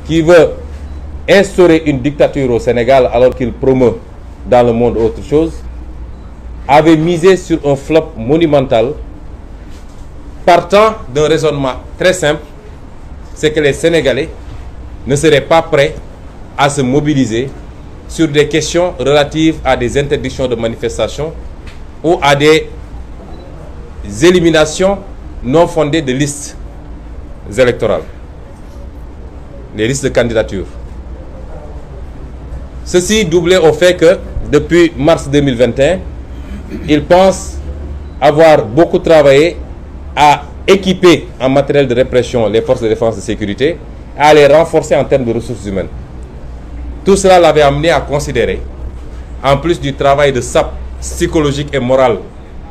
qui veut instaurer une dictature au Sénégal alors qu'il promeut dans le monde autre chose, avait misé sur un flop monumental, partant d'un raisonnement très simple, c'est que les Sénégalais ne seraient pas prêts à se mobiliser sur des questions relatives à des interdictions de manifestation ou à des éliminations non fondées de listes électorales, les listes de candidature. Ceci doublé au fait que depuis mars 2021, ils pensent avoir beaucoup travaillé à équiper en matériel de répression les forces de défense et de sécurité, à les renforcer en termes de ressources humaines. Tout cela l'avait amené à considérer, en plus du travail de sape psychologique et moral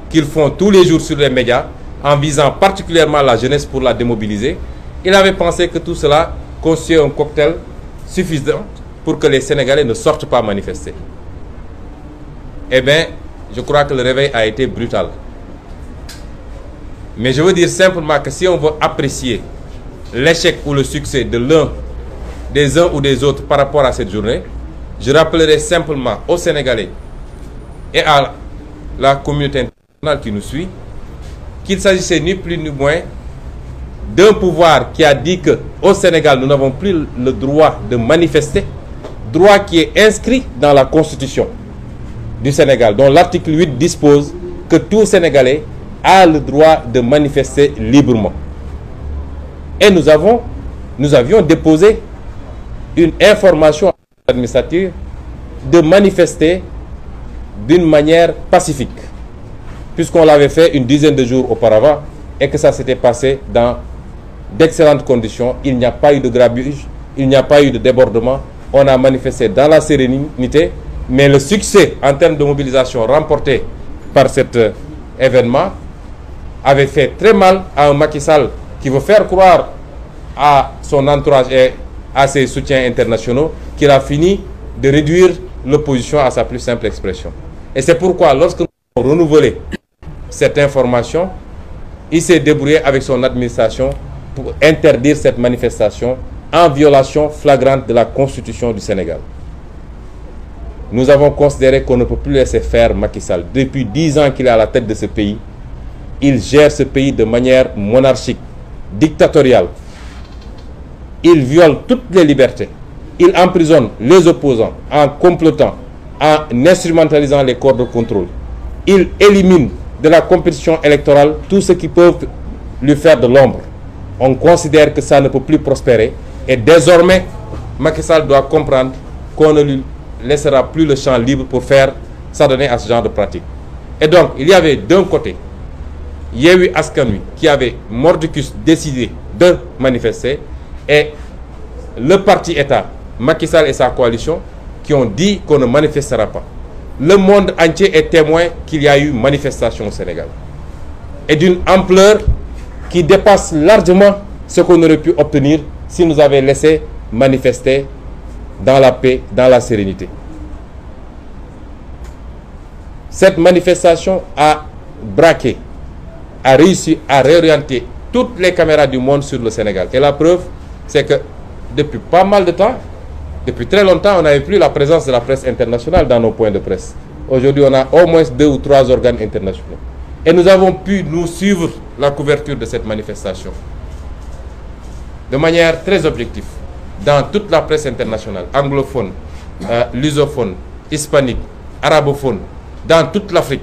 qu'ils font tous les jours sur les médias, en visant particulièrement la jeunesse pour la démobiliser, il avait pensé que tout cela constituait un cocktail suffisant pour que les Sénégalais ne sortent pas manifester. Eh bien, je crois que le réveil a été brutal. Mais je veux dire simplement que si on veut apprécier l'échec ou le succès de des uns ou des autres par rapport à cette journée, je rappellerai simplement aux Sénégalais et à la communauté internationale qui nous suit qu'il s'agissait ni plus ni moins d'un pouvoir qui a dit qu'au Sénégal, nous n'avons plus le droit de manifester, droit qui est inscrit dans la Constitution du Sénégal, dont l'article 8 dispose que tout Sénégalais a le droit de manifester librement. Et nous avions déposé une information administrative de manifester d'une manière pacifique, puisqu'on l'avait fait une dizaine de jours auparavant et que ça s'était passé dans d'excellentes conditions. Il n'y a pas eu de grabuge, il n'y a pas eu de débordement. On a manifesté dans la sérénité, mais le succès en termes de mobilisation remporté par cet événement avait fait très mal à un Macky Sall qui veut faire croire à son entourage et à ses soutiens internationaux qu'il a fini de réduire l'opposition à sa plus simple expression. Et c'est pourquoi, lorsque nous avons renouvelé cette information, il s'est débrouillé avec son administration pour interdire cette manifestation en violation flagrante de la Constitution du Sénégal. Nous avons considéré qu'on ne peut plus laisser faire Macky Sall. Depuis 10 ans qu'il est à la tête de ce pays, il gère ce pays de manière monarchique, dictatoriale. Il viole toutes les libertés. Il emprisonne les opposants en complotant, en instrumentalisant les corps de contrôle. Il élimine de la compétition électorale tous ceux qui peuvent lui faire de l'ombre. On considère que ça ne peut plus prospérer. Et désormais, Macky Sall doit comprendre qu'on ne lui laissera plus le champ libre pour s'adonner à ce genre de pratique. Et donc, il y avait d'un côté Yewwi Askan Wi qui avait mordicus décidé de manifester, et le parti État, Macky Sall et sa coalition, qui ont dit qu'on ne manifestera pas. Le monde entier est témoin qu'il y a eu manifestation au Sénégal. Et d'une ampleur qui dépasse largement ce qu'on aurait pu obtenir si nous avions laissé manifester dans la paix, dans la sérénité. Cette manifestation a braqué, a réussi à réorienter toutes les caméras du monde sur le Sénégal. Et la preuve, c'est que depuis pas mal de temps, depuis très longtemps, on n'avait plus la présence de la presse internationale dans nos points de presse. Aujourd'hui, on a au moins 2 ou 3 organes internationaux. Et nous avons pu nous suivre la couverture de cette manifestation de manière très objective dans toute la presse internationale, anglophone, lusophone, hispanique, arabophone, dans toute l'Afrique.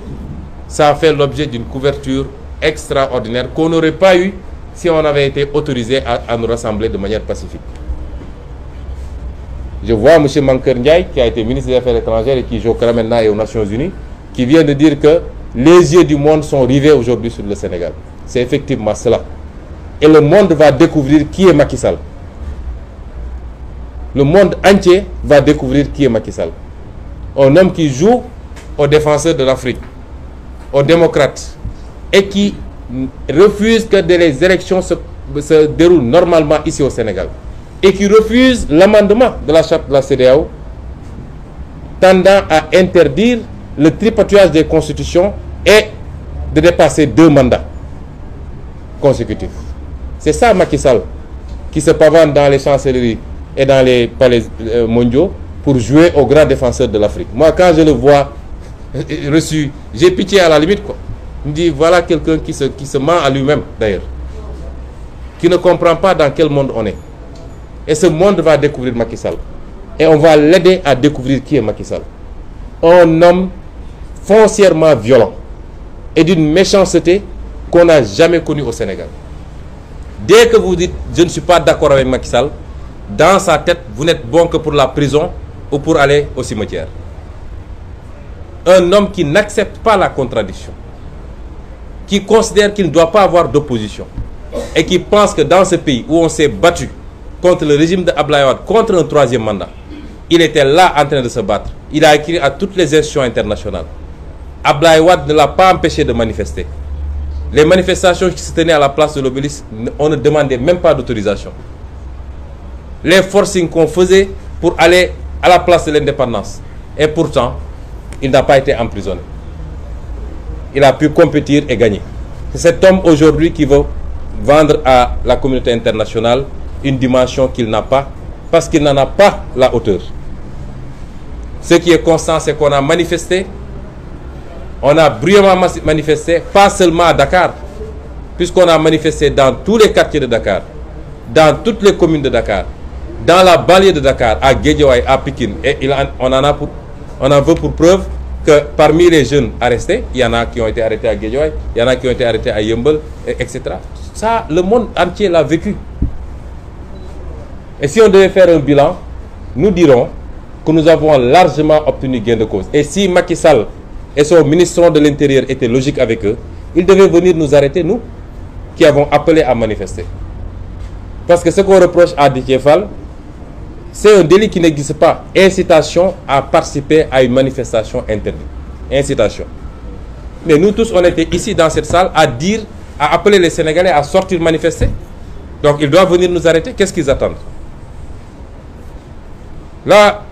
Ça a fait l'objet d'une couverture extraordinaire qu'on n'aurait pas eu si on avait été autorisé à nous rassembler de manière pacifique. Je vois M. Mankeur Ndiaye, qui a été ministre des Affaires étrangères et qui joue maintenant et aux Nations Unies, qui vient de dire que les yeux du monde sont rivés aujourd'hui sur le Sénégal. C'est effectivement cela. Et le monde va découvrir qui est Macky Sall. Le monde entier va découvrir qui est Macky Sall. Un homme qui joue aux défenseurs de l'Afrique, aux démocrates, et qui refuse que les élections se déroulent normalement ici au Sénégal, et qui refuse l'amendement de la charte de la CEDEAO tendant à interdire le tripatouillage des constitutions et de dépasser 2 mandats consécutifs. C'est ça Macky Sall, qui se pavane dans les chancelleries et dans les palais mondiaux pour jouer aux grands défenseurs de l'Afrique. Moi, quand je le vois reçu, j'ai pitié à la limite, quoi. Il me dit, voilà quelqu'un qui se ment à lui-même, d'ailleurs, qui ne comprend pas dans quel monde on est. Et ce monde va découvrir Macky Sall. Et on va l'aider à découvrir qui est Macky Sall. Un homme foncièrement violent et d'une méchanceté qu'on n'a jamais connue au Sénégal. Dès que vous dites « je ne suis pas d'accord avec Macky Sall », dans sa tête, vous n'êtes bon que pour la prison ou pour aller au cimetière. Un homme qui n'accepte pas la contradiction, qui considère qu'il ne doit pas avoir d'opposition et qui pense que dans ce pays où on s'est battu contre le régime de Abdoulaye Wade, contre un troisième mandat, il était là en train de se battre. Il a écrit à toutes les institutions internationales. Abdoulaye Wade ne l'a pas empêché de manifester. Les manifestations qui se tenaient à la place de l'Obélisque, on ne demandait même pas d'autorisation. Les forcings qu'on faisait pour aller à la place de l'indépendance. Et pourtant, il n'a pas été emprisonné. Il a pu compétir et gagner. C'est cet homme aujourd'hui qui veut vendre à la communauté internationale une dimension qu'il n'a pas, parce qu'il n'en a pas la hauteur. Ce qui est constant, c'est qu'on a manifesté, on a bruyamment manifesté, pas seulement à Dakar, puisqu'on a manifesté dans tous les quartiers de Dakar, dans toutes les communes de Dakar, dans la banlieue de Dakar, à Guédiawaye, à Pikine, et on en veut pour preuve que parmi les jeunes arrestés, il y en a qui ont été arrêtés à Guédiawaye, il y en a qui ont été arrêtés à Yeumbeul, etc. Ça, le monde entier l'a vécu. Et si on devait faire un bilan, nous dirons que nous avons largement obtenu gain de cause. Et si Macky Sall et son ministre de l'Intérieur étaient logiques avec eux, ils devaient venir nous arrêter, nous, qui avons appelé à manifester. Parce que ce qu'on reproche à Déthié Fall, c'est un délit qui n'existe pas. Incitation à participer à une manifestation interdite. Incitation. Mais nous tous, on était ici dans cette salle à dire, à appeler les Sénégalais à sortir manifester. Donc ils doivent venir nous arrêter. Qu'est-ce qu'ils attendent? Là,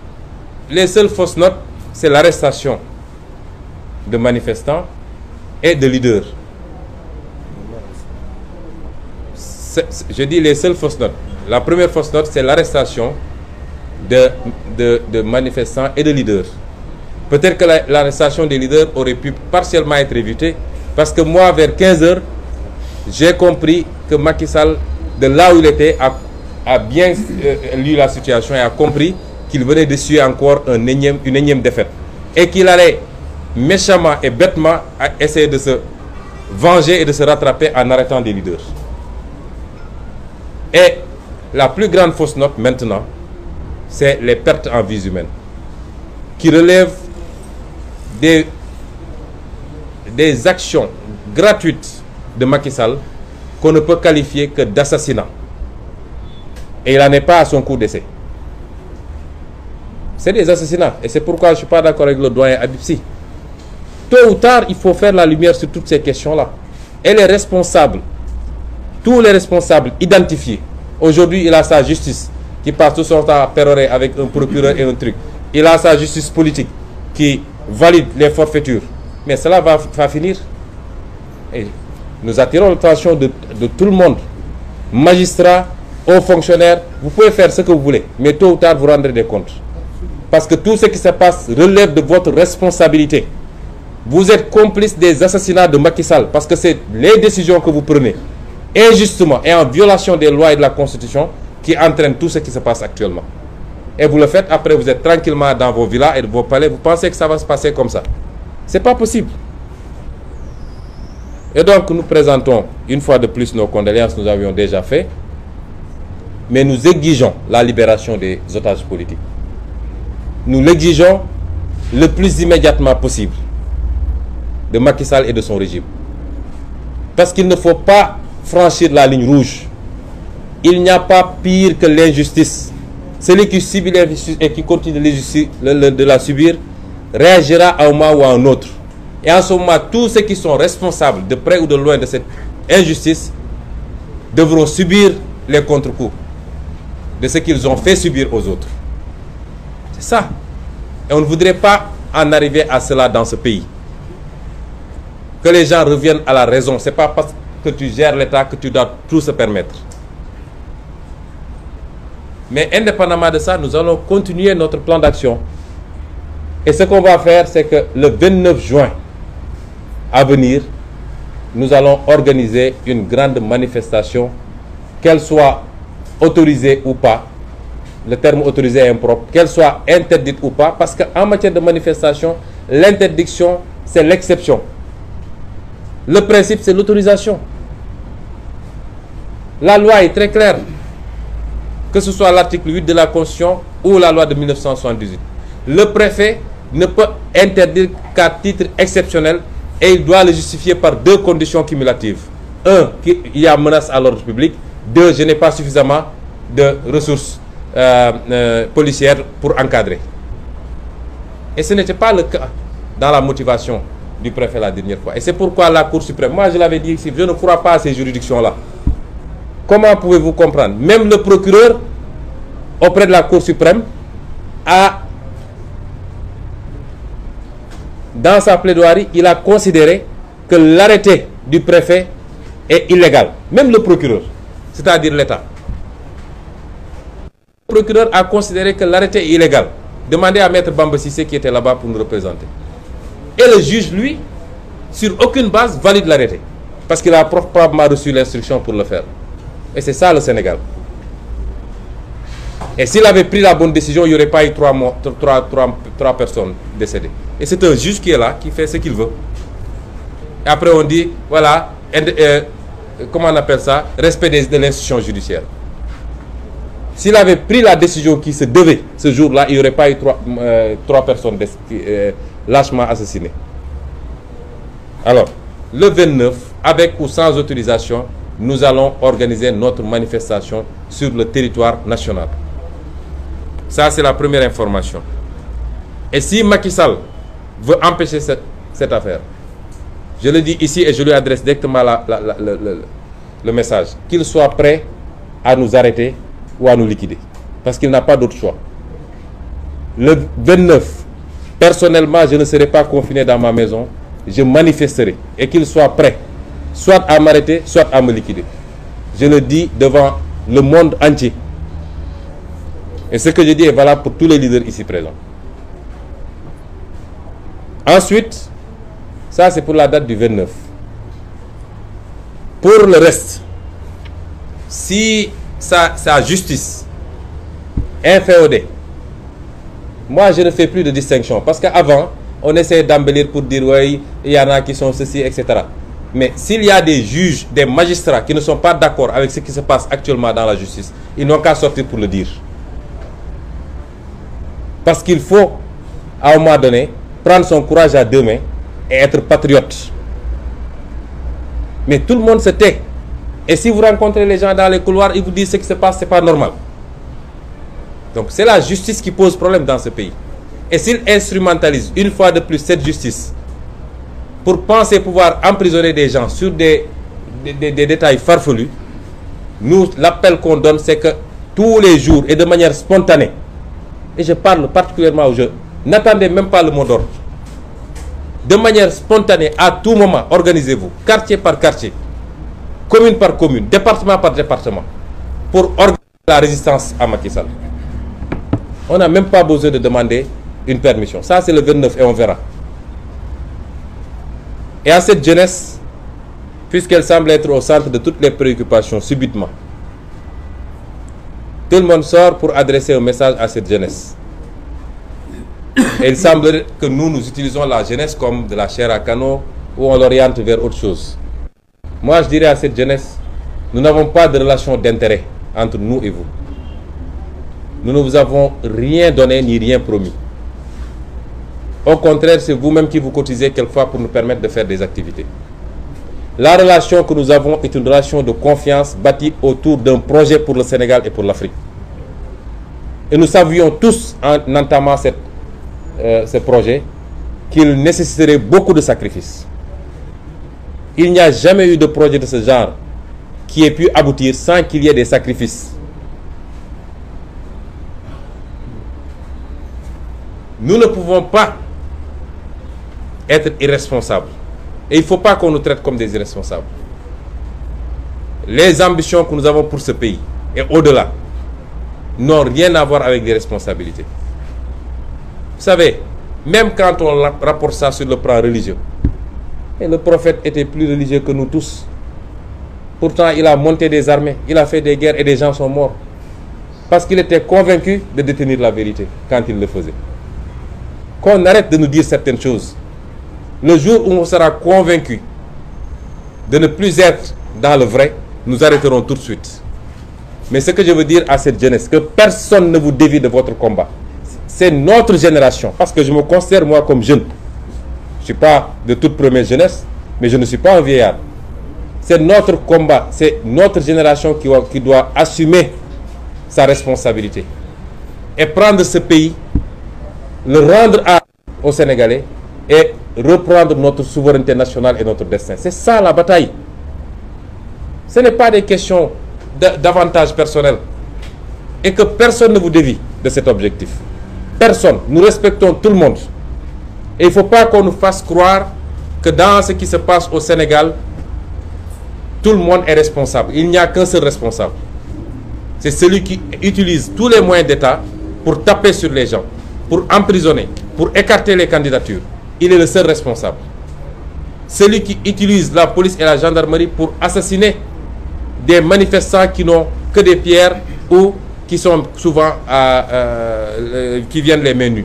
les seules fausses notes, c'est l'arrestation de manifestants et de leaders. Je dis les seules fausses notes. La première fausse note, c'est l'arrestation de manifestants et de leaders. Peut-être que l'arrestation des leaders aurait pu partiellement être évitée, parce que moi, vers 15 h, j'ai compris que Macky Sall, de là où il était, a bien lu la situation et a compris qu'il venait d'essuyer encore une énième défaite. Et qu'il allait méchamment et bêtement essayer de se venger et de se rattraper en arrêtant des leaders. Et la plus grande fausse note maintenant, c'est les pertes en vies humaines, qui relèvent des actions gratuites de Macky Sall qu'on ne peut qualifier que d'assassinat. Et il n'en est pas à son coup d'essai. C'est des assassinats. Et c'est pourquoi je ne suis pas d'accord avec le doyen Habib Sy. Tôt ou tard, il faut faire la lumière sur toutes ces questions-là. Et les responsables, tous les responsables identifiés, aujourd'hui, il a sa justice qui passe tout son temps à pérorer avec un procureur et un truc. Il a sa justice politique qui valide les forfaitures. Mais cela va finir. Et nous attirons l'attention de tout le monde. Magistrats, hauts fonctionnaires, vous pouvez faire ce que vous voulez. Mais tôt ou tard, vous rendrez des comptes. Parce que tout ce qui se passe relève de votre responsabilité. Vous êtes complice des assassinats de Macky Sall. Parce que c'est les décisions que vous prenez, injustement et en violation des lois et de la Constitution, qui entraînent tout ce qui se passe actuellement. Et vous le faites, après vous êtes tranquillement dans vos villas et vos palais, vous pensez que ça va se passer comme ça. C'est pas possible. Et donc nous présentons une fois de plus nos condoléances, nous avions déjà fait, mais nous exigeons la libération des otages politiques. Nous l'exigeons le plus immédiatement possible de Macky Sall et de son régime. Parce qu'il ne faut pas franchir la ligne rouge. Il n'y a pas pire que l'injustice. Celui qui subit l'injustice et qui continue de la subir réagira à un moment ou à un autre. Et en ce moment, tous ceux qui sont responsables de près ou de loin de cette injustice devront subir les contre-coups de ce qu'ils ont fait subir aux autres. C'est ça. Et on ne voudrait pas en arriver à cela dans ce pays. Que les gens reviennent à la raison. Ce n'est pas parce que tu gères l'État que tu dois tout se permettre. Mais indépendamment de ça, nous allons continuer notre plan d'action. Et ce qu'on va faire, c'est que le 29 juin à venir, nous allons organiser une grande manifestation, qu'elle soit autorisée ou pas. Le terme autorisé est impropre, qu'elle soit interdite ou pas, parce qu'en matière de manifestation, l'interdiction, c'est l'exception. Le principe, c'est l'autorisation. La loi est très claire, que ce soit l'article 8 de la Constitution ou la loi de 1978. Le préfet ne peut interdire qu'à titre exceptionnel et il doit le justifier par deux conditions cumulatives. Un, qu'il y a menace à l'ordre public. Deux, je n'ai pas suffisamment de ressources policières pour encadrer. Et ce n'était pas le cas dans la motivation du préfet la dernière fois. Et c'est pourquoi la Cour suprême, moi je l'avais dit ici, je ne crois pas à ces juridictions-là. Comment pouvez-vous comprendre? Même le procureur auprès de la Cour suprême dans sa plaidoirie, il a considéré que l'arrêté du préfet est illégal. Même le procureur, c'est-à-dire l'État. Le procureur a considéré que l'arrêté est illégal. Demandez à Maître Bamba Cissé qui était là-bas pour nous représenter. Et le juge, lui, sur aucune base, valide l'arrêté. Parce qu'il a probablement reçu l'instruction pour le faire. Et c'est ça le Sénégal. Et s'il avait pris la bonne décision, il n'y aurait pas eu trois personnes décédées. Et c'est un juge qui est là, qui fait ce qu'il veut. Et après on dit, voilà, comment on appelle ça? Respect de l'institution judiciaire. S'il avait pris la décision qui se devait ce jour-là, il n'y aurait pas eu trois personnes lâchement assassinées. Alors, le 29, avec ou sans autorisation, nous allons organiser notre manifestation sur le territoire national. Ça, c'est la première information. Et si Macky Sall veut empêcher cette affaire, je le dis ici et je lui adresse directement le message, qu'il soit prêt à nous arrêter ou à nous liquider. Parce qu'il n'a pas d'autre choix. Le 29, personnellement, je ne serai pas confiné dans ma maison. Je manifesterai. Et qu'il soit prêt, soit à m'arrêter, soit à me liquider. Je le dis devant le monde entier. Et ce que je dis est valable pour tous les leaders ici présents. Ensuite, ça c'est pour la date du 29. Pour le reste, si sa justice inféodée, moi je ne fais plus de distinction. Parce qu'avant, on essayait d'embellir pour dire oui, il y en a qui sont ceci, etc. Mais s'il y a des juges, des magistrats qui ne sont pas d'accord avec ce qui se passe actuellement dans la justice, ils n'ont qu'à sortir pour le dire. Parce qu'il faut, à un moment donné, prendre son courage à deux mains et être patriote. Mais tout le monde se tait. Et si vous rencontrez les gens dans les couloirs, ils vous disent ce qui se passe, ce n'est pas normal. Donc c'est la justice qui pose problème dans ce pays. Et s'ils instrumentalisent une fois de plus cette justice pour penser pouvoir emprisonner des gens sur des détails farfelus, nous, l'appel qu'on donne, c'est que tous les jours et de manière spontanée, et je parle particulièrement aux jeunes, n'attendez même pas le mot d'ordre. De manière spontanée, à tout moment, organisez-vous, quartier par quartier, commune par commune, département par département, pour organiser la résistance à Macky Sall. On n'a même pas besoin de demander une permission. Ça, c'est le 29 et on verra. Et à cette jeunesse, puisqu'elle semble être au centre de toutes les préoccupations subitement, tout le monde sort pour adresser un message à cette jeunesse. Et il semble que nous utilisons la jeunesse comme de la chair à canon ou on l'oriente vers autre chose. Moi, je dirais à cette jeunesse, nous n'avons pas de relation d'intérêt entre nous et vous. Nous ne vous avons rien donné ni rien promis. Au contraire, c'est vous-même qui vous cotisez quelquefois pour nous permettre de faire des activités. La relation que nous avons est une relation de confiance bâtie autour d'un projet pour le Sénégal et pour l'Afrique. Et nous savions tous, en entamant ce projet, qu'il nécessiterait beaucoup de sacrifices. Il n'y a jamais eu de projet de ce genre qui ait pu aboutir sans qu'il y ait des sacrifices. Nous ne pouvons pas être irresponsables. Et il ne faut pas qu'on nous traite comme des irresponsables. Les ambitions que nous avons pour ce pays et au-delà, n'ont rien à voir avec les responsabilités. Vous savez, même quand on rapporte ça sur le plan religieux, et le prophète était plus religieux que nous tous. Pourtant, il a monté des armées, il a fait des guerres et des gens sont morts. Parce qu'il était convaincu de détenir la vérité quand il le faisait. Qu'on arrête de nous dire certaines choses. Le jour où on sera convaincu de ne plus être dans le vrai, nous arrêterons tout de suite. Mais ce que je veux dire à cette jeunesse, que personne ne vous dévie de votre combat. C'est notre génération, parce que je me considère moi comme jeune. Je ne suis pas de toute première jeunesse, mais je ne suis pas un vieillard. C'est notre combat, c'est notre génération qui doit assumer sa responsabilité. Et prendre ce pays, le rendre aux Sénégalais et reprendre notre souveraineté nationale et notre destin. C'est ça la bataille. Ce n'est pas des questions d'avantage personnel. Et que personne ne vous dévie de cet objectif. Personne. Nous respectons tout le monde. Et il ne faut pas qu'on nous fasse croire que dans ce qui se passe au Sénégal, tout le monde est responsable. Il n'y a qu'un seul responsable. C'est celui qui utilise tous les moyens d'État pour taper sur les gens, pour emprisonner, pour écarter les candidatures. Il est le seul responsable. Celui qui utilise la police et la gendarmerie pour assassiner des manifestants qui n'ont que des pierres ou qui sont souvent qui viennent les mains nues.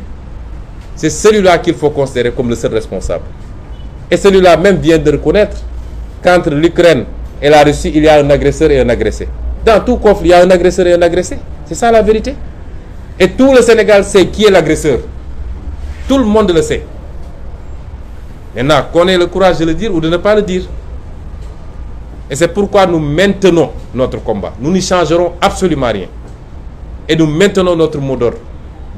C'est celui-là qu'il faut considérer comme le seul responsable. Et celui-là même vient de reconnaître qu'entre l'Ukraine et la Russie, il y a un agresseur et un agressé. Dans tout conflit, il y a un agresseur et un agressé. C'est ça la vérité. Et tout le Sénégal sait qui est l'agresseur. Tout le monde le sait. Maintenant, qu'on ait le courage de le dire ou de ne pas le dire. Et c'est pourquoi nous maintenons notre combat. Nous n'y changerons absolument rien. Et nous maintenons notre mot d'ordre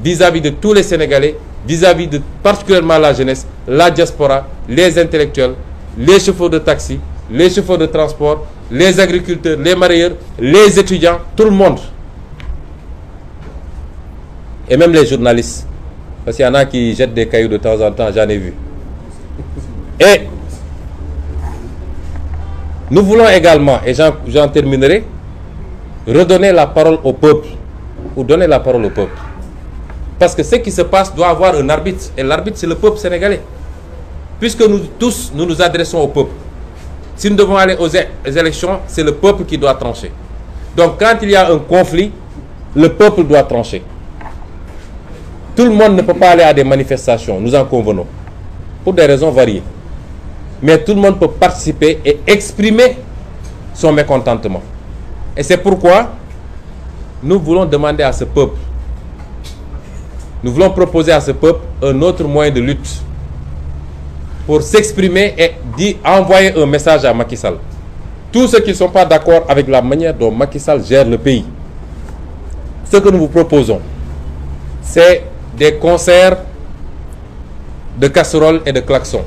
vis-à-vis de tous les Sénégalais, vis-à-vis de particulièrement la jeunesse, la diaspora, les intellectuels, les chauffeurs de taxi, les chauffeurs de transport, les agriculteurs, les marailleurs, les étudiants, tout le monde. Et même les journalistes. Parce qu'il y en a qui jettent des cailloux de temps en temps, j'en ai vu. Et nous voulons également, et j'en terminerai, redonner la parole au peuple. Ou donner la parole au peuple. Parce que ce qui se passe doit avoir un arbitre. Et l'arbitre, c'est le peuple sénégalais. Puisque nous tous, nous nous adressons au peuple. Si nous devons aller aux élections, c'est le peuple qui doit trancher. Donc quand il y a un conflit, le peuple doit trancher. Tout le monde ne peut pas aller à des manifestations, nous en convenons. Pour des raisons variées. Mais tout le monde peut participer et exprimer son mécontentement. Et c'est pourquoi nous voulons demander à ce peuple, nous voulons proposer à ce peuple un autre moyen de lutte pour s'exprimer et envoyer un message à Macky Sall. Tous ceux qui ne sont pas d'accord avec la manière dont Macky Sall gère le pays, ce que nous vous proposons, c'est des concerts de casseroles et de klaxons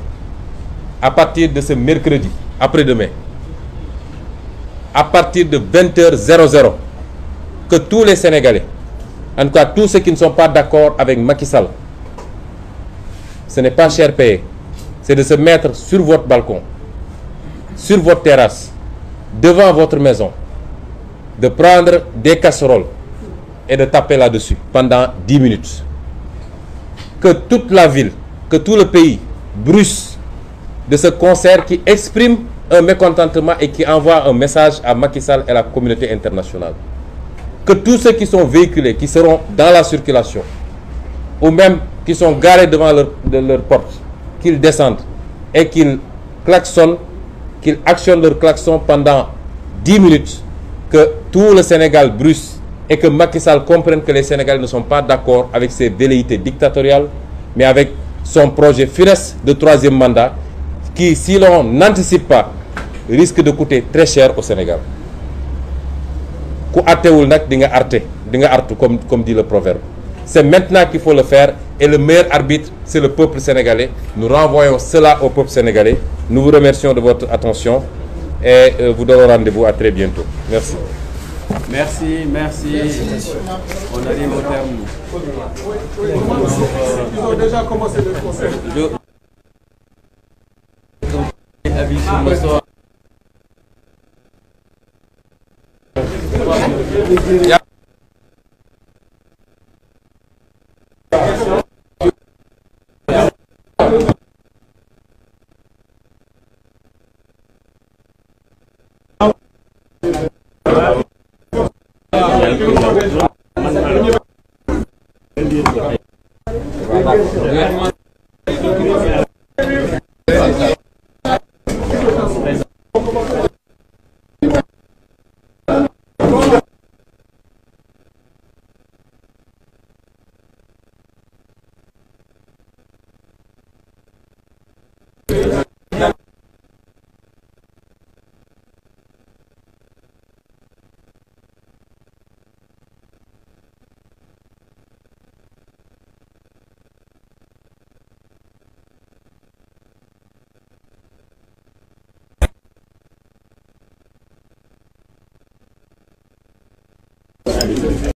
à partir de ce mercredi, après-demain, à partir de 20h00, que tous les Sénégalais, en tout cas tous ceux qui ne sont pas d'accord avec Macky Sall, ce n'est pas cher payé, c'est de se mettre sur votre balcon, sur votre terrasse, devant votre maison, de prendre des casseroles et de taper là-dessus pendant 10 minutes. Que toute la ville, que tout le pays bruisse de ce concert qui exprime un mécontentement et qui envoie un message à Macky Sall et à la communauté internationale. Que tous ceux qui sont véhiculés, qui seront dans la circulation, ou même qui sont garés devant leur porte, qu'ils descendent et qu'ils klaxonnent, qu'ils actionnent leur klaxon pendant 10 minutes, que tout le Sénégal bruisse et que Macky Sall comprenne que les Sénégalais ne sont pas d'accord avec ses velléités dictatoriales, mais avec son projet funeste de 3e mandat, qui, si l'on n'anticipe pas, risque de coûter très cher au Sénégal. Comme dit le proverbe. C'est maintenant qu'il faut le faire et le meilleur arbitre, c'est le peuple sénégalais. Nous renvoyons cela au peuple sénégalais. Nous vous remercions de votre attention et vous donnons rendez-vous à très bientôt. Merci. Merci. On arrive au terme. Ils ont déjà commencé le concert. Voilà.